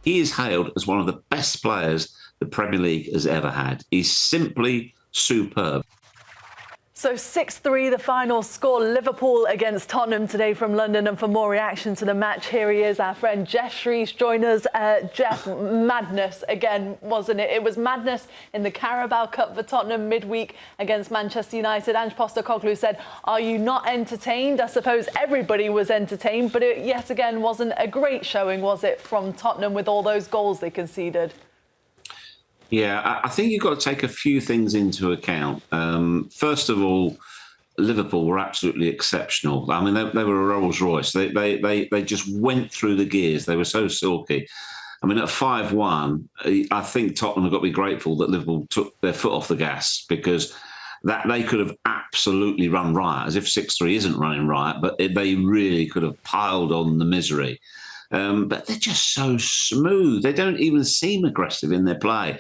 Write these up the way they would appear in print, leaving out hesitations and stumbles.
He is hailed as one of the best players the Premier League has ever had. He's simply superb. So 6-3, the final score. Liverpool against Tottenham today from London. And for more reaction to the match, here he is, our friend Geoff Shreeves, join us. Geoff, madness again, wasn't it? It was madness in the Carabao Cup for Tottenham midweek against Manchester United. Ange Postecoglou said, "Are you not entertained?" I suppose everybody was entertained, but it yet again wasn't a great showing, was it, from Tottenham with all those goals they conceded? Yeah, I think you've got to take a few things into account. First of all, Liverpool were absolutely exceptional. I mean, they were a Rolls Royce. They just went through the gears. They were so silky. I mean, at 5-1, I think Tottenham have got to be grateful that Liverpool took their foot off the gas, because that they could have absolutely run riot, as if 6-3 isn't running riot, but they really could have piled on the misery. But they're just so smooth. They don't even seem aggressive in their play.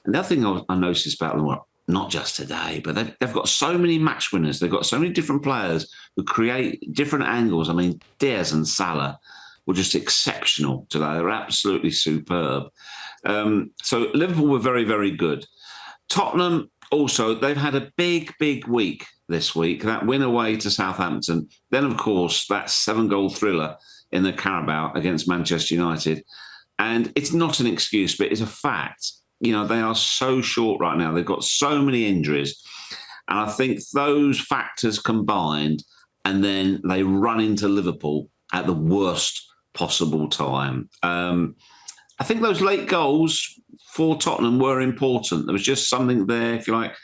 And the other thing I noticed about them, well, not just today, but they've got so many match winners. They've got so many different players who create different angles. I mean, Diaz and Salah were just exceptional today. They were absolutely superb. So Liverpool were very, very good. Tottenham also, they've had a big, big week this week. That win away to Southampton. Then, of course, that 7-goal thriller in the Carabao against Manchester United. And it's not an excuse, but it's a fact. You know, they are so short right now. They've got so many injuries. And I think those factors combined, and then they run into Liverpool at the worst possible time. I think those late goals for Tottenham were important. There was just something there, if you like,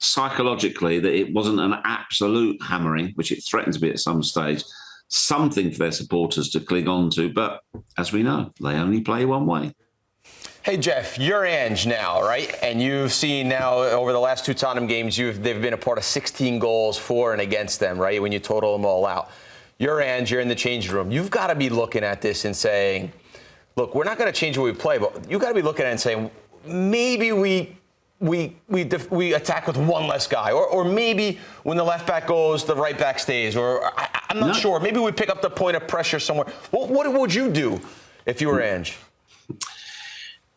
psychologically, that it wasn't an absolute hammering, which it threatened to be at some stage. Something for their supporters to cling on to. But as we know, they only play one way. Hey, Geoff, you're Ange now, right? And you've seen now over the last 2 Tottenham games, they've been a part of 16 goals for and against them, right, when you total them all out. You're Ange, you're in the changing room. You've got to be looking at this and saying, look, we're not going to change the way we play, but you've got to be looking at it and saying, maybe we attack with one less guy, or maybe when the left back goes, the right back stays, or I'm not sure. Maybe we pick up the point of pressure somewhere. What would you do if you were Ange?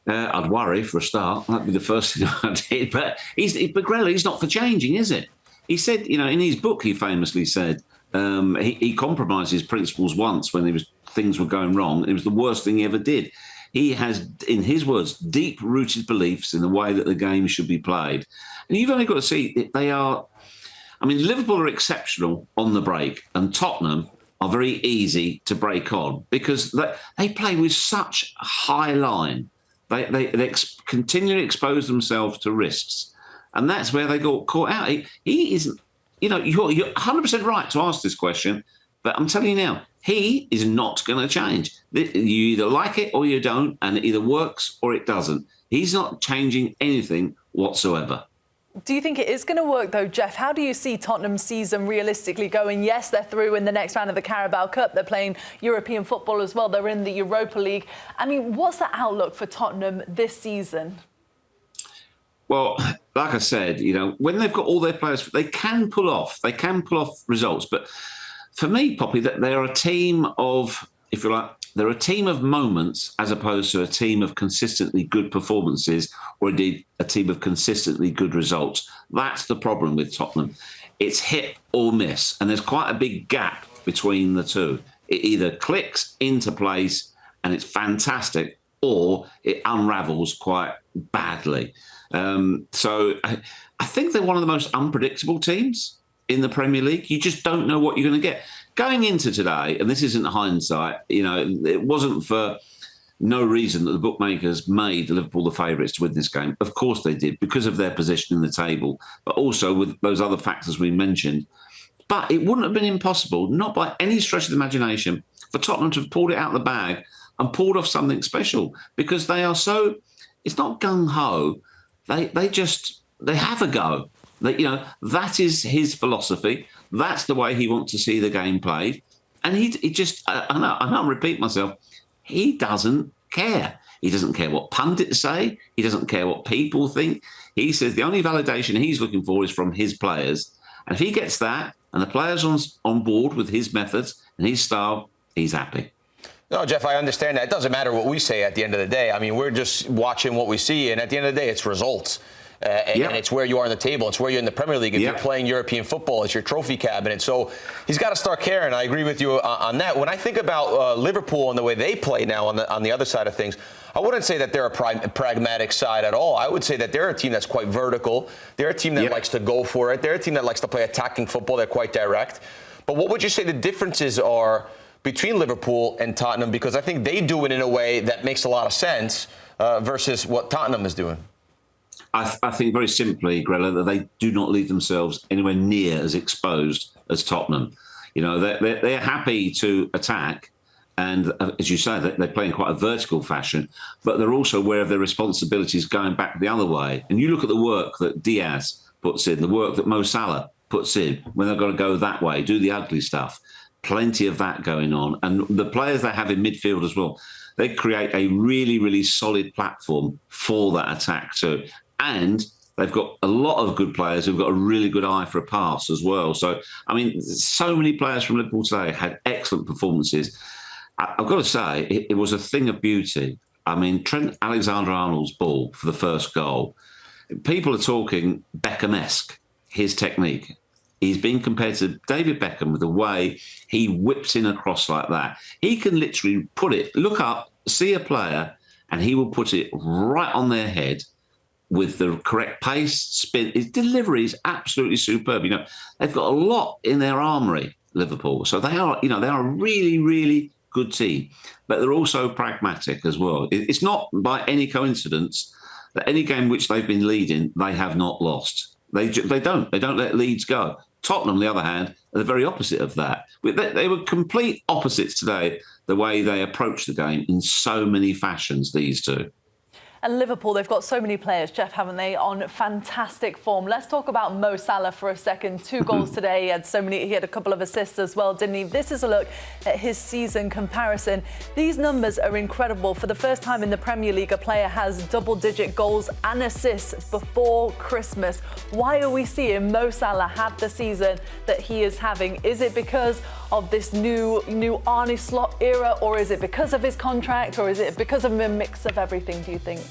I'd worry for a start. That'd be the first thing I did. But Grella, he's not for changing, is it? He said, you know, in his book, he famously said he compromised his principles once when things were going wrong. It was the worst thing he ever did. He has, in his words, deep-rooted beliefs in the way that the game should be played. And you've only got to see they are. I mean, Liverpool are exceptional on the break, and Tottenham are very easy to break on because they play with such a high line. They continually expose themselves to risks. And that's where they got caught out. He isn't, you know, you're 100% right to ask this question, but I'm telling you now, he is not going to change. You either like it or you don't, and it either works or it doesn't. He's not changing anything whatsoever. Do you think it is going to work, though, Geoff? How do you see Tottenham's season realistically going? Yes, they're through in the next round of the Carabao Cup. They're playing European football as well. They're in the Europa League. I mean, what's the outlook for Tottenham this season? Well, like I said, you know, when they've got all their players, they can pull off results. But for me, Poppy, that they're a team of, if you like, they're a team of moments as opposed to a team of consistently good performances or indeed a team of consistently good results. That's the problem with Tottenham. It's hit or miss, and there's quite a big gap between the two. It either clicks into place and it's fantastic, or it unravels quite badly. So I think they're one of the most unpredictable teams in the Premier League. You just don't know what you're going to get. Going into today, and this isn't hindsight, you know, it wasn't for no reason that the bookmakers made Liverpool the favourites to win this game. Of course they did, because of their position in the table, but also with those other factors we mentioned. But it wouldn't have been impossible, not by any stretch of the imagination, for Tottenham to have pulled it out of the bag and pulled off something special, because they are so, it's not gung-ho, they have a go. You know, that is his philosophy. That's the way he wants to see the game played. And he just, I don't repeat myself, he doesn't care. He doesn't care what pundits say. He doesn't care what people think. He says the only validation he's looking for is from his players. And if he gets that and the players on board with his methods and his style, he's happy. No, Geoff, I understand that. It doesn't matter what we say at the end of the day. I mean, we're just watching what we see, and at the end of the day, it's results. And it's where you are on the table. It's where you're in the Premier League. If you're playing European football, it's your trophy cabinet. So he's got to start caring. I agree with you on that. When I think about Liverpool and the way they play now on the other side of things, I wouldn't say that they're a pragmatic side at all. I would say that they're a team that's quite vertical. They're a team that likes to go for it. They're a team that likes to play attacking football. They're quite direct. But what would you say the differences are between Liverpool and Tottenham? Because I think they do it in a way that makes a lot of sense versus what Tottenham is doing. I think very simply, Grella, that they do not leave themselves anywhere near as exposed as Tottenham. You know, they're happy to attack, and as you say, they play in quite a vertical fashion, but they're also aware of their responsibilities going back the other way. And you look at the work that Diaz puts in, the work that Mo Salah puts in when they've got to go that way, do the ugly stuff. Plenty of that going on. And the players they have in midfield as well, they create a really, really solid platform for that attack too. And they've got a lot of good players who've got a really good eye for a pass as well. So, I mean, so many players from Liverpool today had excellent performances. I've got to say, it was a thing of beauty. I mean, Trent Alexander-Arnold's ball for the first goal, people are talking Beckham-esque, his technique. He's being compared to David Beckham with the way he whips in across like that. He can literally put it, look up, see a player, and he will put it right on their head with the correct pace, spin. His delivery is absolutely superb. You know, they've got a lot in their armoury, Liverpool. So they are, you know, they are a really, really good team. But they're also pragmatic as well. It's not by any coincidence that any game which they've been leading, they have not lost. They don't let leads go. Tottenham, on the other hand, are the very opposite of that. They were complete opposites today, the way they approached the game in so many fashions, these two. And Liverpool, they've got so many players, Geoff, haven't they, on fantastic form. Let's talk about Mo Salah for a second. 2 goals today. He had a couple of assists as well, didn't he? This is a look at his season comparison. These numbers are incredible. For the first time in the Premier League, a player has double-digit goals and assists before Christmas. Why are we seeing Mo Salah have the season that he is having? Is it because of this new Arne Slot era, or is it because of his contract, or is it because of a mix of everything, do you think?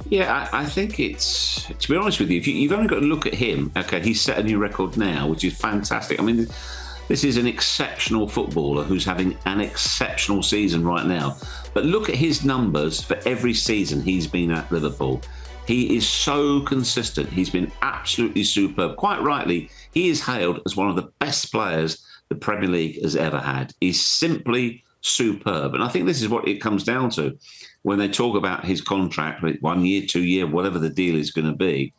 Yeah, I think it's, to be honest with you, you've only got to look at him. Okay, he's set a new record now, which is fantastic. I mean, this is an exceptional footballer who's having an exceptional season right now. But look at his numbers for every season he's been at Liverpool. He is so consistent. He's been absolutely superb. Quite rightly, he is hailed as one of the best players the Premier League has ever had. He's simply superb. And I think this is what it comes down to when they talk about his contract, 1 year, 2 year, whatever the deal is going to be.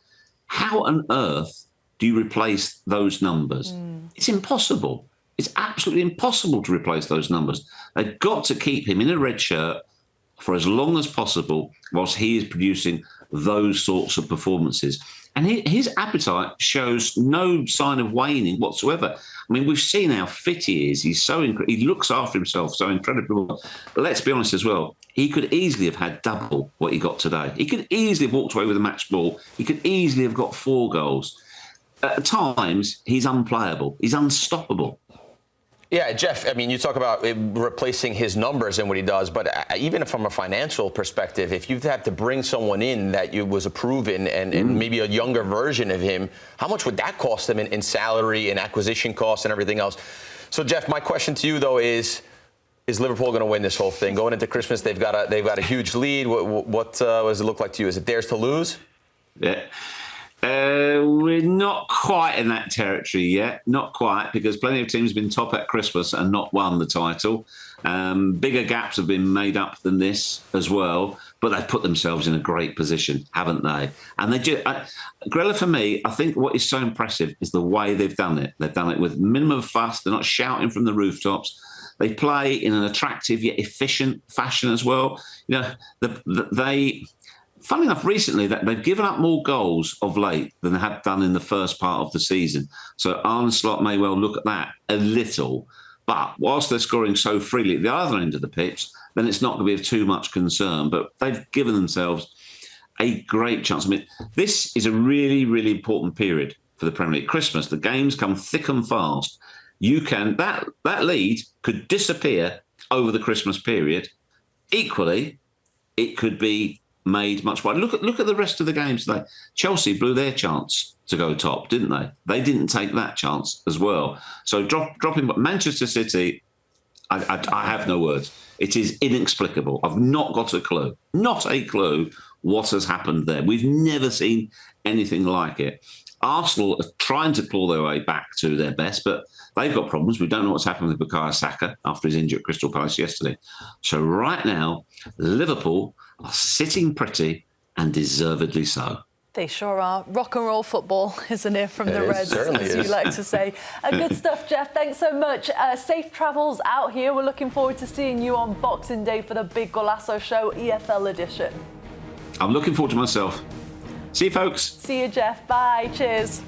How on earth do you replace those numbers? It's impossible. It's absolutely impossible to replace those numbers. They've got to keep him in a red shirt for as long as possible whilst he is producing those sorts of performances. And his appetite shows no sign of waning whatsoever. I mean, we've seen how fit he is. He's so he looks after himself so incredibly well. But let's be honest as well, he could easily have had double what he got today. He could easily have walked away with a match ball. He could easily have got 4 goals. At times, he's unplayable. He's unstoppable. Yeah, Geoff, I mean, you talk about replacing his numbers and what he does, but even from a financial perspective, if you've had to bring someone in that was a proven and maybe a younger version of him, how much would that cost them in salary and acquisition costs and everything else? So, Geoff, my question to you, though, is Liverpool going to win this whole thing? Going into Christmas, they've got a huge lead. What does it look like to you? Is it theirs to lose? Yeah. We're not quite in that territory yet. Not quite, because plenty of teams have been top at Christmas and not won the title. Bigger gaps have been made up than this as well, but they've put themselves in a great position, haven't they? And they just, Grella, for me, I think what is so impressive is the way they've done it. They've done it with minimum fuss. They're not shouting from the rooftops. They play in an attractive yet efficient fashion as well. You know, Funny enough, recently that they've given up more goals of late than they had done in the first part of the season. So Arne Slot may well look at that a little. But whilst they're scoring so freely at the other end of the pitch, then it's not going to be of too much concern. But they've given themselves a great chance. I mean, this is a really, really important period for the Premier League. Christmas, the games come thick and fast. That lead could disappear over the Christmas period. Equally, it could be made much wider. Look at the rest of the games today. Chelsea blew their chance to go top, didn't they? They didn't take that chance as well. So dropping Manchester City, I have no words. It is inexplicable. I've not got a clue what has happened there. We've never seen anything like it. Arsenal are trying to claw their way back to their best, but they've got problems. We don't know what's happened with Bukayo Saka after his injury at Crystal Palace yesterday. So right now, Liverpool are sitting pretty, and deservedly so. They sure are. Rock and roll football, isn't it, from the Reds, as you like to say. Good stuff, Geoff. Thanks so much. Safe travels out here. We're looking forward to seeing you on Boxing Day for the big Golazo show, EFL edition. I'm looking forward to myself. See you, folks. See you, Geoff. Bye. Cheers.